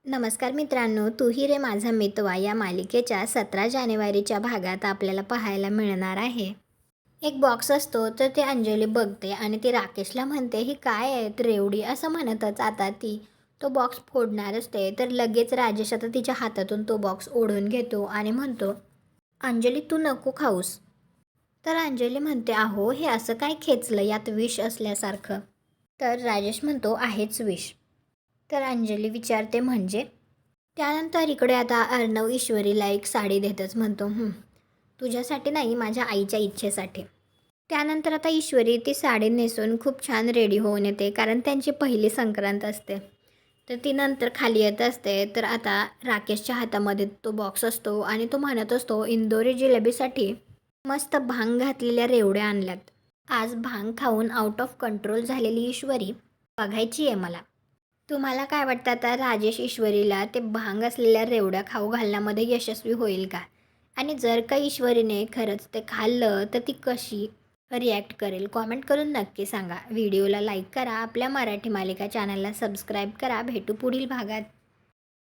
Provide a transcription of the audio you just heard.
नमस्कार मित्रांनो, तू ही रे माझा मितवा या मालिकेच्या 17 जानेवारीच्या भागात आपल्याला पाहायला मिळणार आहे. एक बॉक्स असतो तर ती अंजली बघते आणि ती राकेशला म्हणते, ही काय आहे रेवडी, असं म्हणतच आता ती तो बॉक्स फोडणार असते तर लगेच राजेश आता तिच्या हातातून तो बॉक्स ओढून घेतो आणि म्हणतो, अंजली तू नको खाऊस. तर अंजली म्हणते, अहो हे असं काय खेचलं, यात विष असल्यासारखं. तर राजेश म्हणतो, आहेच विष. तर अंजली विचारते, म्हणजे? त्यानंतर इकडे आता अर्णव ईश्वरीला एक साडी देतच म्हणतो, तुझ्यासाठी नाही, माझ्या आईच्या इच्छेसाठी. त्यानंतर आता ईश्वरी ती साडी नेसून खूप छान रेडी होऊन येते, कारण त्यांची पहिली संक्रांत असते. तर ती नंतर खाली येत असते, तर आता राकेशच्या हातामध्ये तो बॉक्स असतो आणि तो म्हणत असतो, इंदोरी जिलेबीसाठी मस्त भांग घातलेल्या रेवड्या आणल्यात. आज भांग खाऊन आउट ऑफ कंट्रोल झालेली ईश्वरी बघायची आहे मला. तुम्हाला काय वाटतं, आता राजेश ईश्वरीला ते भांग असलेल्या रेवड्या खाऊ घालण्यामध्ये यशस्वी होईल का? आणि जर का ईश्वरीने खरंच ते खाल्लं तर ती कशी रिॲक्ट करेल? कॉमेंट करून नक्की सांगा. व्हिडिओला लाईक करा, आपल्या मराठी मालिका चॅनलला सबस्क्राईब करा. भेटू पुढील भागात.